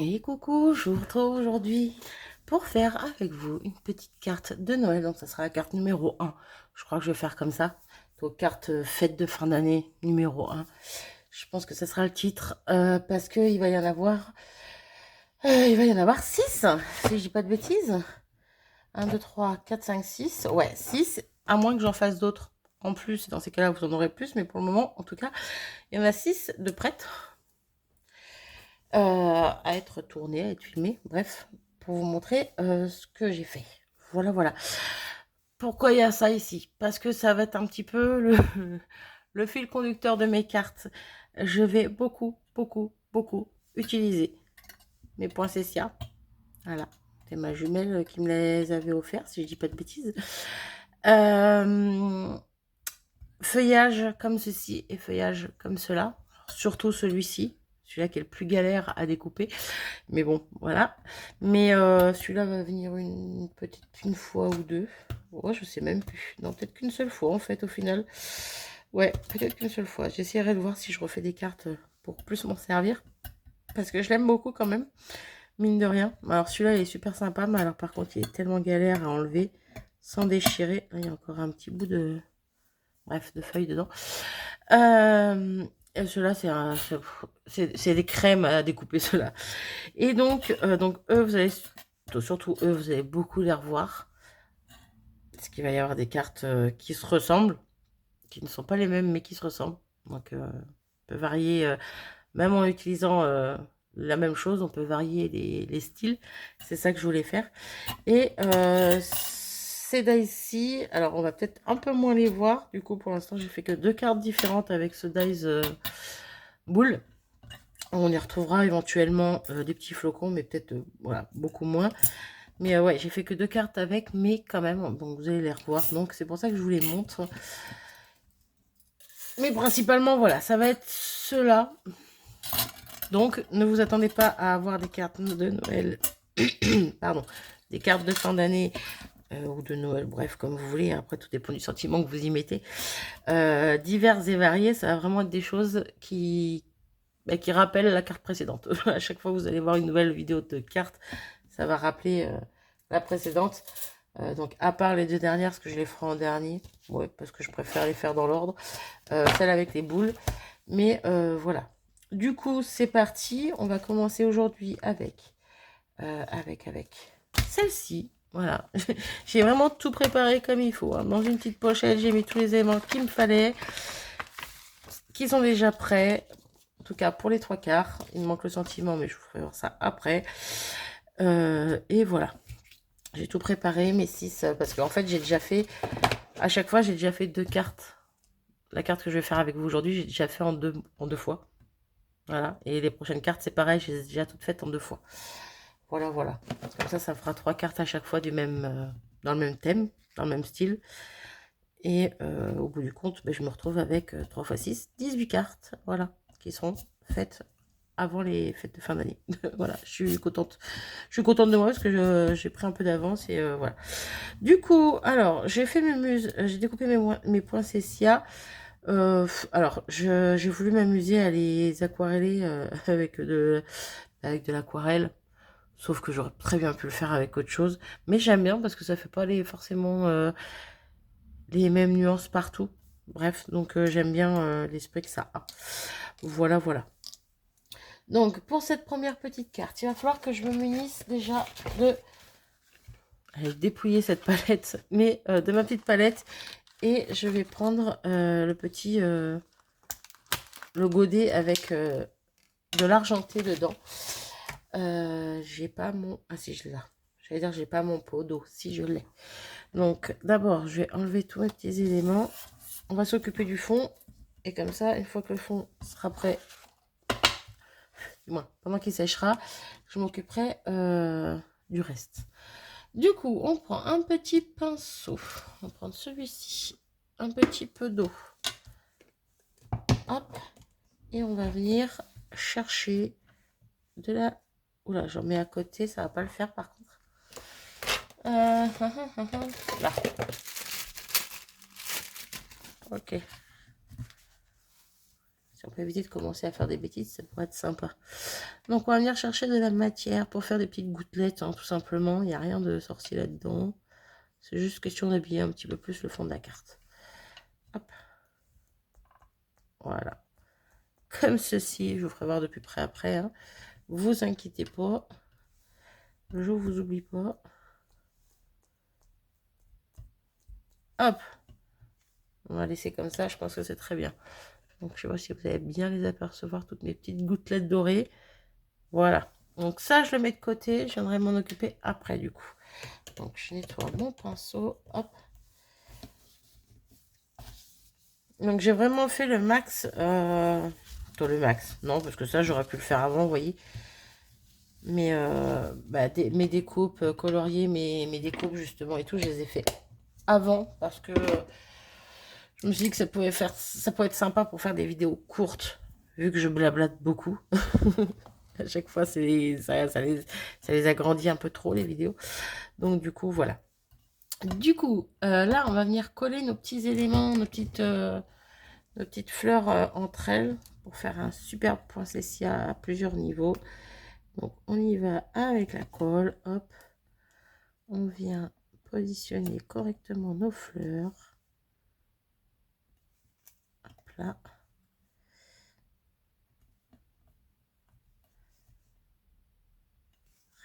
Et coucou, je vous retrouve aujourd'hui pour faire avec vous une petite carte de Noël. Donc ça sera la carte numéro 1. Je crois que je vais faire comme ça. Donc carte fête de fin d'année numéro 1. Je pense que ce sera le titre parce qu'il va y en avoir... il va y en avoir 6, si je dis pas de bêtises. 1, 2, 3, 4, 5, 6. Ouais, 6, à moins que j'en fasse d'autres en plus. Dans ces cas-là, vous en aurez plus. Mais pour le moment, en tout cas, il y en a 6 de prêtes à être tourné, à être filmé, bref, pour vous montrer ce que j'ai fait. Voilà, voilà. Pourquoi il y a ça ici? Parce que ça va être un petit peu le fil conducteur de mes cartes. Je vais beaucoup, beaucoup, beaucoup utiliser mes poinsettias. Voilà, c'est ma jumelle qui me les avait offerts, si je dis pas de bêtises. Feuillage comme ceci et feuillage comme cela. Surtout celui-ci. Celui-là qui est le plus galère à découper. Mais bon, voilà. Mais celui-là va venir peut-être une fois ou deux. Ouais, je sais même plus. Non, peut-être qu'une seule fois en fait au final. Ouais, peut-être qu'une seule fois. J'essaierai de voir si je refais des cartes pour plus m'en servir. Parce que je l'aime beaucoup quand même. Mine de rien. Alors celui-là il est super sympa. Mais alors par contre il est tellement galère à enlever sans déchirer. Là, il y a encore un petit bout de... Bref, de feuilles dedans. Et ceux-là, c'est des crèmes à découper, ceux-là. Et donc eux, vous allez, surtout eux, vous allez beaucoup les revoir. Parce qu'il va y avoir des cartes qui se ressemblent, qui ne sont pas les mêmes, mais qui se ressemblent. Donc, on peut varier, même en utilisant la même chose, on peut varier les styles. C'est ça que je voulais faire. Et ces dice-ci, alors on va peut-être un peu moins les voir. Du coup, pour l'instant, j'ai fait que 2 cartes différentes avec ce dice boule. On y retrouvera éventuellement des petits flocons, mais peut-être voilà, beaucoup moins. Mais ouais, j'ai fait que 2 cartes avec, mais quand même, donc vous allez les revoir. Donc c'est pour ça que je vous les montre. Mais principalement, voilà, ça va être cela. Donc ne vous attendez pas à avoir des cartes de Noël. Pardon, des cartes de fin d'année ou de Noël, bref, comme vous voulez. Après, tout dépend du sentiment que vous y mettez. Divers et variés, ça va vraiment être des choses qui rappellent la carte précédente. À chaque fois que vous allez voir une nouvelle vidéo de cartes, ça va rappeler la précédente. Donc à part les 2 dernières, parce que je les ferai en dernier, ouais, parce que je préfère les faire dans l'ordre, celle avec les boules. Mais voilà. Du coup, c'est parti. On va commencer aujourd'hui avec celle-ci. Voilà. J'ai vraiment tout préparé comme il faut, hein. Dans une petite pochette, j'ai mis tous les éléments qu'il me fallait, qui sont déjà prêts. En tout cas, pour les 3 quarts. Il me manque le sentiment, mais je vous ferai voir ça après. Et voilà. J'ai tout préparé, mes 6, parce qu'en fait, j'ai déjà fait, à chaque fois, j'ai déjà fait 2 cartes. La carte que je vais faire avec vous aujourd'hui, j'ai déjà fait en deux fois. Voilà. Et les prochaines cartes, c'est pareil, j'ai déjà toutes faites en 2 fois. Voilà, voilà. Comme ça fera 3 cartes à chaque fois dans le même thème, dans le même style. Et au bout du compte, ben, je me retrouve avec 3 x 6, 18 cartes, voilà, qui seront faites avant les fêtes de fin d'année. Voilà, je suis contente. Je suis contente de moi parce que j'ai pris un peu d'avance et voilà. Du coup, alors, j'ai fait mes muses, j'ai découpé mes poinsettias. Alors, j'ai voulu m'amuser à les aquareller avec de l'aquarelle. Sauf que j'aurais très bien pu le faire avec autre chose. Mais j'aime bien parce que ça fait pas forcément les mêmes nuances partout. Bref, donc j'aime bien l'esprit que ça a. Voilà, voilà. Donc, pour cette première petite carte, il va falloir que je me munisse déjà de... Allez, dépouiller cette palette, mais de ma petite palette. Et je vais prendre le godet avec de l'argenté dedans. J'ai pas mon... Ah si, je l'ai là. J'allais dire, j'ai pas mon pot d'eau. Si, je l'ai. Donc, d'abord, je vais enlever tous mes petits éléments. On va s'occuper du fond. Et comme ça, une fois que le fond sera prêt, du moins, pendant qu'il séchera, je m'occuperai du reste. Du coup, on prend un petit pinceau. On va prendre celui-ci. Un petit peu d'eau. Hop. Et on va venir chercher de la... Oula, j'en mets à côté, ça va pas le faire par contre. Là. Ok. Si on peut éviter de commencer à faire des bêtises, ça pourrait être sympa. Donc on va venir chercher de la matière pour faire des petites gouttelettes, hein, tout simplement. Il n'y a rien de sorcier là-dedans. C'est juste question d'habiller un petit peu plus le fond de la carte. Hop. Voilà. Comme ceci, je vous ferai voir de plus près après. Hein. Vous inquiétez pas. Je vous oublie pas. Hop. On va laisser comme ça, je pense que c'est très bien. Donc je sais pas si vous allez bien les apercevoir, toutes mes petites gouttelettes dorées. Voilà. Donc ça, je le mets de côté. Je viendrai m'en occuper après du coup. Donc je nettoie mon pinceau. Hop. Donc j'ai vraiment fait le max. Le max. Non, parce que ça, j'aurais pu le faire avant, vous voyez. Mais mes découpes coloriées, mes découpes justement et tout, je les ai fait avant parce que je me suis dit que ça pouvait être sympa pour faire des vidéos courtes, vu que je blablate beaucoup. À chaque fois, ça les agrandit un peu trop, les vidéos. Donc, du coup, voilà. Du coup, là, on va venir coller nos petits éléments, nos petites fleurs entre elles pour faire un superbe poinsettia à plusieurs niveaux. Donc, on y va avec la colle. Hop. On vient positionner correctement nos fleurs. Hop là.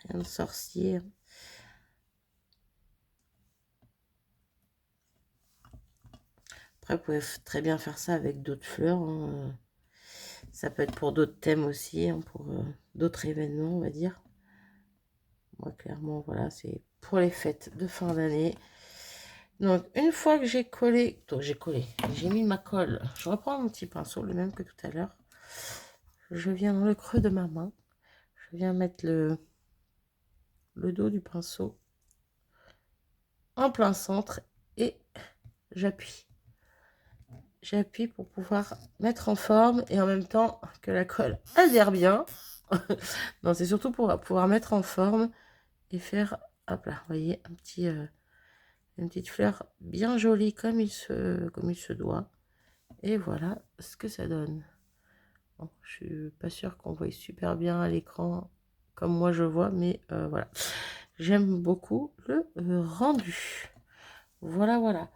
Rien de sorcier. Après, vous pouvez très bien faire ça avec d'autres fleurs. Hein. Ça peut être pour d'autres thèmes aussi, hein, pour d'autres événements, on va dire. Moi, clairement, voilà, c'est pour les fêtes de fin d'année. Donc, une fois que j'ai collé, j'ai mis ma colle. Je reprends mon petit pinceau, le même que tout à l'heure. Je viens dans le creux de ma main. Je viens mettre le dos du pinceau en plein centre et j'appuie. J'appuie pour pouvoir mettre en forme et en même temps que la colle adhère bien. Non, c'est surtout pour pouvoir mettre en forme et faire, hop là, vous voyez, une petite fleur bien jolie comme il se doit. Et voilà ce que ça donne. Bon, je suis pas sûre qu'on voit super bien à l'écran comme moi je vois, mais voilà. J'aime beaucoup le rendu. Voilà, voilà.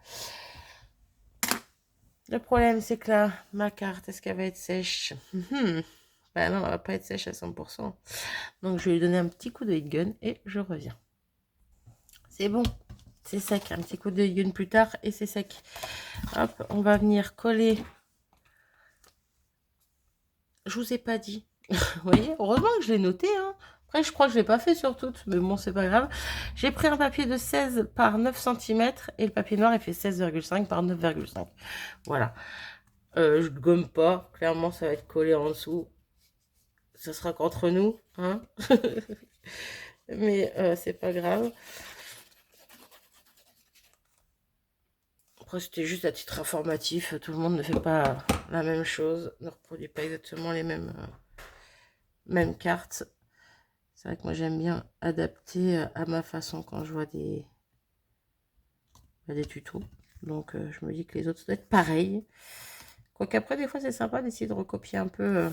Le problème, c'est que là, ma carte, est-ce qu'elle va être sèche? Ben non, elle va pas être sèche à 100%. Donc, je vais lui donner un petit coup de heat gun et je reviens. C'est bon, c'est sec. Un petit coup de heat gun plus tard et c'est sec. Hop, on va venir coller. Je vous ai pas dit. Vous voyez, heureusement que je l'ai noté. Hein. Après, je crois que je ne l'ai pas fait sur toutes, mais bon, c'est pas grave. J'ai pris un papier de 16 par 9 cm et le papier noir, il fait 16,5 par 9,5. Voilà. Je ne gomme pas. Clairement, ça va être collé en dessous. Ça sera qu'entre nous. Hein. Mais c'est pas grave. Après, c'était juste à titre informatif. Tout le monde ne fait pas la même chose. Ne reproduit pas exactement les mêmes cartes. C'est vrai que moi, j'aime bien adapter à ma façon quand je vois des tutos. Donc, je me dis que les autres doivent être pareils. Quoique après, des fois, c'est sympa d'essayer de recopier un peu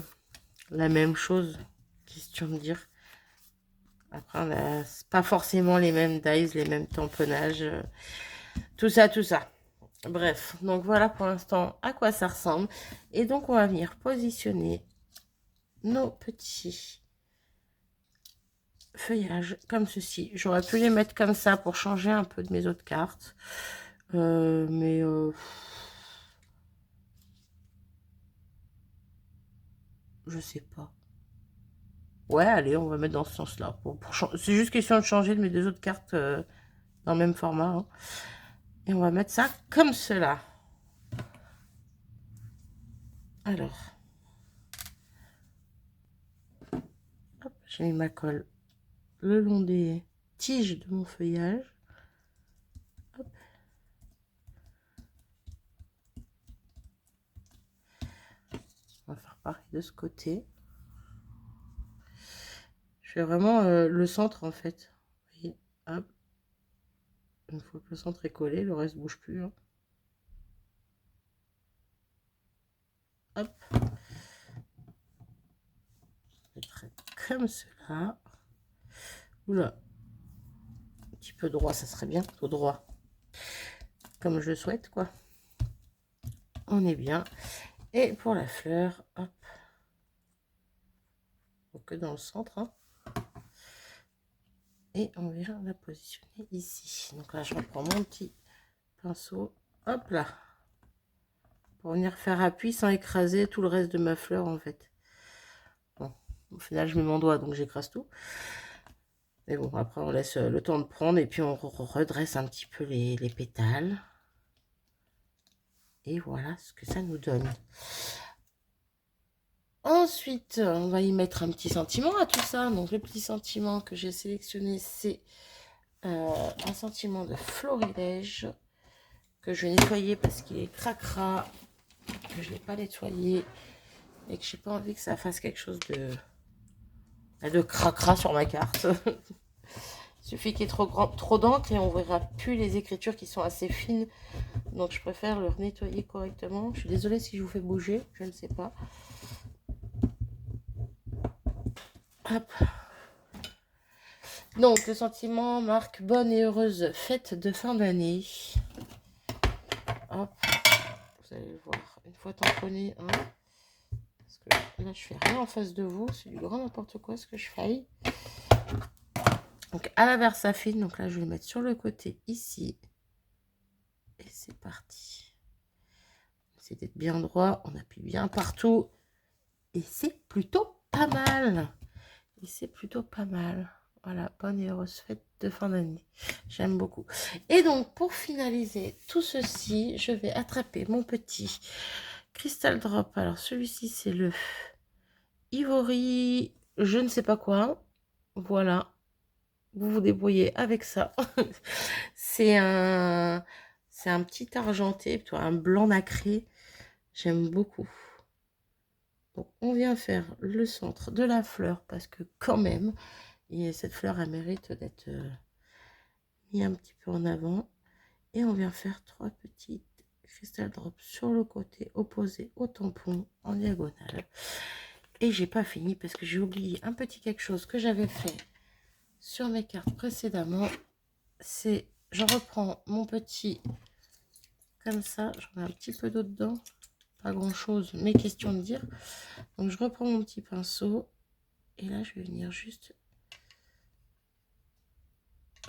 la même chose. Question de dire. Après, on n'a pas forcément les mêmes dies, les mêmes tamponnages. Tout ça, tout ça. Bref, donc voilà pour l'instant à quoi ça ressemble. Et donc, on va venir positionner nos petits feuillages comme ceci. J'aurais pu les mettre comme ça pour changer un peu de mes autres cartes. Mais je sais pas. Ouais, allez, on va mettre dans ce sens-là. C'est juste question de changer de mes deux autres cartes dans le même format. Hein. Et on va mettre ça comme cela. Alors. J'ai mis ma colle le long des tiges de mon feuillage. Hop. On va faire pareil de ce côté. Je fais vraiment le centre en fait. Vous voyez, hop. Une fois que le centre est collé, le reste bouge plus. Hein. Hop. comme cela. Oula, un petit peu droit, ça serait bien, tout droit. Comme je le souhaite, quoi. On est bien. Et pour la fleur, hop. Que dans le centre. Hein. Et on vient la positionner ici. Donc là, je reprends mon petit pinceau. Hop là. Pour venir faire appui sans écraser tout le reste de ma fleur, en fait. Bon, au final, je mets mon doigt, donc j'écrase tout. Mais bon, après, on laisse le temps de prendre. Et puis, on redresse un petit peu les pétales. Et voilà ce que ça nous donne. Ensuite, on va y mettre un petit sentiment à tout ça. Donc, le petit sentiment que j'ai sélectionné, c'est un sentiment de florilège que je vais nettoyer parce qu'il est cracra, que je ne l'ai pas nettoyé et que je n'ai pas envie que ça fasse quelque chose de cracra sur ma carte. Il suffit qu'il y ait trop d'encre et on ne verra plus les écritures qui sont assez fines. Donc, je préfère le nettoyer correctement. Je suis désolée si je vous fais bouger, je ne sais pas. Hop. Donc, le sentiment marque bonne et heureuse fête de fin d'année. Hop. Vous allez le voir. Une fois tamponné, hein. Parce que là, je fais rien en face de vous. C'est du grand n'importe quoi ce que je fais. Donc, à la Versafine. Donc là, je vais le mettre sur le côté ici. Et c'est parti. C'est d'être bien droit. On appuie bien partout. Et c'est plutôt pas mal. Et c'est plutôt pas mal. Voilà, bonne et heureuse fête de fin d'année. J'aime beaucoup. Et donc, pour finaliser tout ceci, je vais attraper mon petit Crystal Drop. Alors, celui-ci, c'est le Ivory, je ne sais pas quoi. Voilà. Vous vous débrouillez avec ça. C'est un petit argenté, plutôt un blanc nacré. J'aime beaucoup. Donc, on vient faire le centre de la fleur parce que quand même, cette fleur, elle mérite d'être mis un petit peu en avant. Et on vient faire 3 petites crystal drops sur le côté opposé au tampon en diagonale. Et j'ai pas fini parce que j'ai oublié un petit quelque chose que j'avais fait sur mes cartes précédemment. C'est, je reprends mon petit comme ça, j'en ai un petit peu d'eau dedans, pas grand chose, mais question de dire. Donc je reprends mon petit pinceau et là je vais venir juste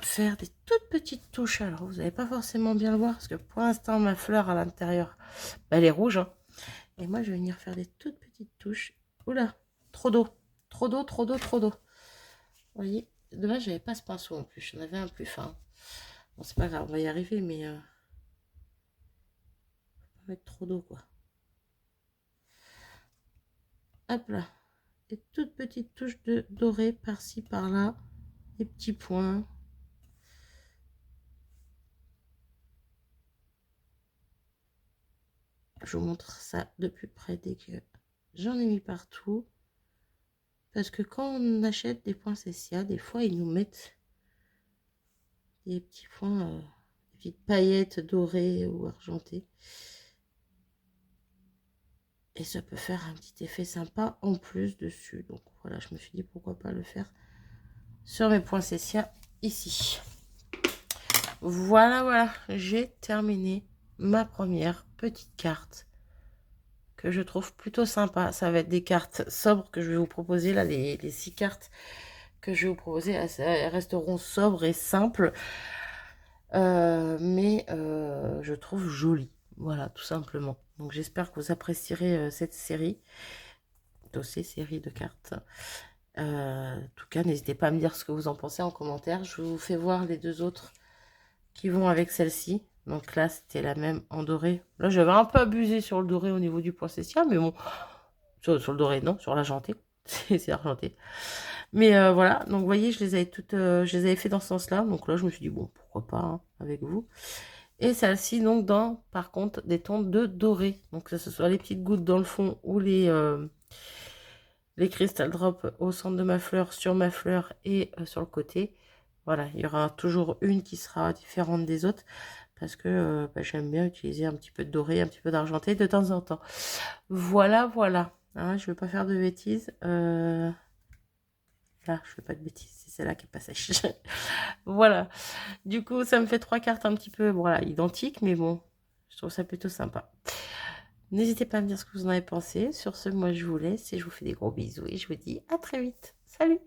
faire des toutes petites touches. Alors vous n'allez pas forcément bien le voir parce que pour l'instant ma fleur à l'intérieur, elle est rouge. Hein. Et moi je vais venir faire des toutes petites touches. Oula, trop d'eau, trop d'eau, trop d'eau, trop d'eau. Vous voyez, dommage j'avais pas ce pinceau en plus, j'en avais un plus fin. Bon c'est pas grave, on va y arriver, mais faut pas mettre trop d'eau quoi. Hop là, des toutes petites touches de doré par-ci par-là, des petits points. Je vous montre ça de plus près dès que j'en ai mis partout. Parce que quand on achète des poinsettias, des fois ils nous mettent des petits points, des petites paillettes dorées ou argentées. Et ça peut faire un petit effet sympa en plus dessus. Donc voilà, je me suis dit pourquoi pas le faire sur mes poinsettias ici. Voilà, voilà, j'ai terminé ma première petite carte que je trouve plutôt sympa. Ça va être des cartes sobres que je vais vous proposer. Là, les 6 cartes que je vais vous proposer, elles resteront sobres et simples. Mais je trouve jolies. Voilà, tout simplement. Donc j'espère que vous apprécierez cette série. Ces séries de cartes. En tout cas, n'hésitez pas à me dire ce que vous en pensez en commentaire. Je vous fais voir les 2 autres qui vont avec celle-ci. Donc là, c'était la même en doré. Là, j'avais un peu abusé sur le doré au niveau du poinsettia, mais bon, sur le doré, non, sur l'argenté. C'est argenté. Mais voilà, donc vous voyez, je les avais toutes, je les avais fait dans ce sens-là. Donc là, je me suis dit, bon, pourquoi pas hein, avec vous. Et celle-ci, donc, dans, par contre, des tons de doré. Donc, que ce soit les petites gouttes dans le fond ou les crystal drops au centre de ma fleur, sur ma fleur et sur le côté. Voilà, il y aura toujours une qui sera différente des autres parce que j'aime bien utiliser un petit peu de doré, un petit peu d'argenté de temps en temps. Voilà, voilà. Hein, je ne vais pas faire de bêtises. Là, je fais pas de bêtises, c'est celle-là qui est pas sèche. Voilà. Du coup, ça me fait 3 cartes un petit peu, voilà, identiques, mais bon, je trouve ça plutôt sympa. N'hésitez pas à me dire ce que vous en avez pensé. Sur ce, moi, je vous laisse et je vous fais des gros bisous et je vous dis à très vite. Salut!